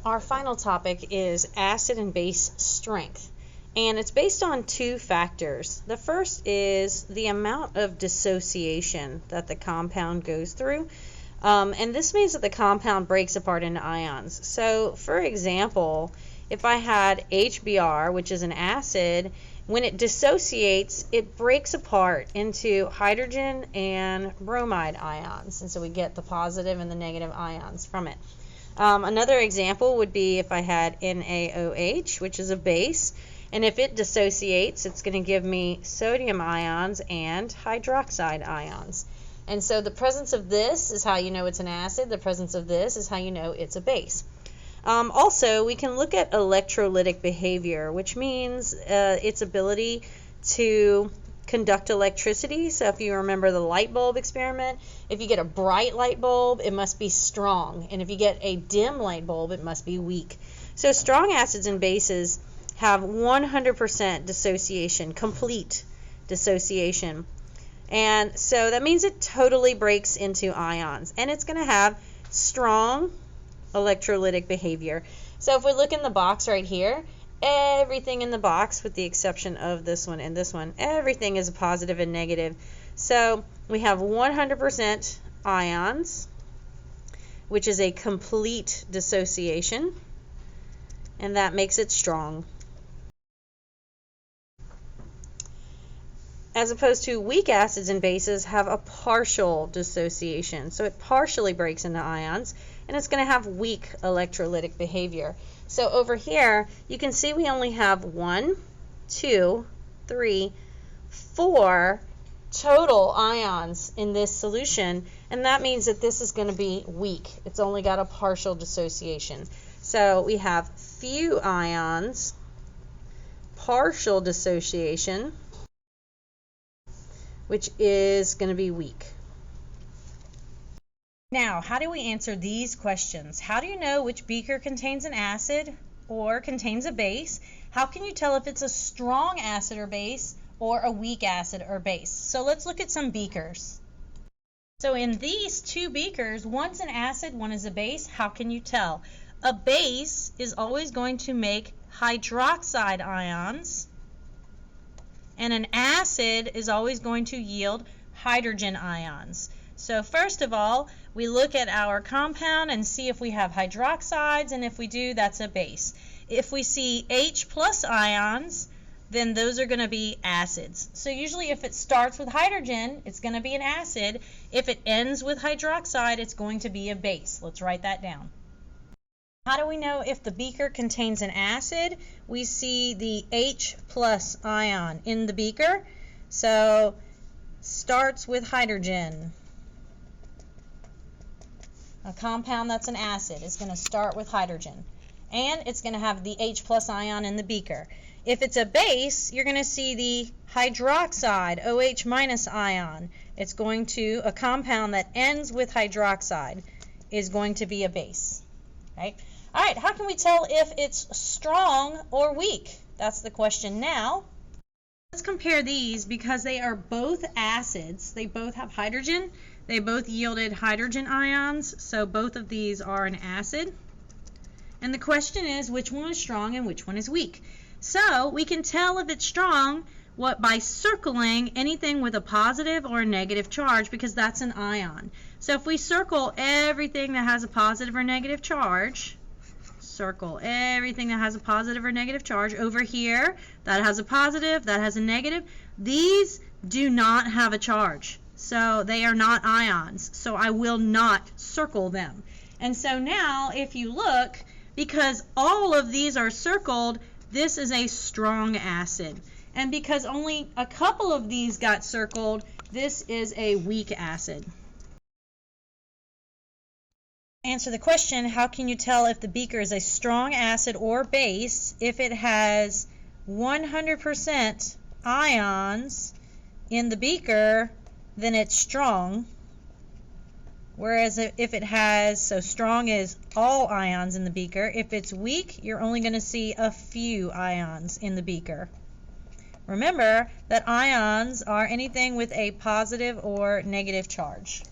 Our final topic is acid and base strength, and it's based on two factors. The first is the amount of dissociation that the compound goes through, and this means that the compound breaks apart into ions. So for example, if I had HBr, which is an acid, when it dissociates, it breaks apart into hydrogen and bromide ions, and so we get the positive and the negative ions from it. Another example would be if I had NaOH, which is a base, and if it dissociates, it's going to give me sodium ions and hydroxide ions. And so the presence of this is how you know it's an acid. The presence of this is how you know it's a base. Also, we can look at electrolytic behavior, which means its ability to conduct electricity. So if you remember the light bulb experiment, if you get a bright light bulb, it must be strong. And if you get a dim light bulb, it must be weak. So strong acids and bases have 100% dissociation, complete dissociation. And so that means it totally breaks into ions. And it's going to have strong electrolytic behavior. So if we look in the box right here, everything in the box, with the exception of this one and this one, everything is a positive and negative. So we have 100% ions, which is a complete dissociation, and that makes it strong. As opposed to weak acids and bases have a partial dissociation. So it partially breaks into ions, and it's going to have weak electrolytic behavior. So over here, you can see we only have 1, 2, 3, 4 total ions in this solution, and that means that this is going to be weak. It's only got a partial dissociation. So we have few ions, partial dissociation, which is going to be weak. Now, how do we answer these questions? How do you know which beaker contains an acid or contains a base? How can you tell if it's a strong acid or base or a weak acid or base? So let's look at some beakers. So in these two beakers, one's an acid, one is a base. How can you tell? A base is always going to make hydroxide ions, and an acid is always going to yield hydrogen ions. So first of all, we look at our compound and see if we have hydroxides, and if we do, that's a base. If we see H plus ions, then those are going to be acids. So usually if it starts with hydrogen, it's going to be an acid. If it ends with hydroxide, it's going to be a base. Let's write that down. How do we know if the beaker contains an acid? We see the H plus ion in the beaker. So starts with hydrogen. A compound that's an acid is going to start with hydrogen, and it's going to have the H plus ion in the beaker. If it's a base, you're going to see the hydroxide, OH minus ion. It's going to, a compound that ends with hydroxide is going to be a base. Right? All right, how can we tell if it's strong or weak? That's the question now. Let's compare these because they are both acids. They both have hydrogen. They both yielded hydrogen ions, so both of these are an acid. And the question is, which one is strong and which one is weak? So we can tell if it's strong by circling anything with a positive or a negative charge, because that's an ion. So if we circle everything that has a positive or negative charge, circle everything that has a positive or negative charge over here, that has a positive, that has a negative, these do not have a charge. So they are not ions, so I will not circle them. And so now if you look, because all of these are circled, this is a strong acid. And because only a couple of these got circled, this is a weak acid. Answer the question, how can you tell if the beaker is a strong acid or base? If it has 100% ions in the beaker, then it's strong. Whereas if it has, so strong is all ions in the beaker. If it's weak, you're only going to see a few ions in the beaker. Remember that ions are anything with a positive or negative charge.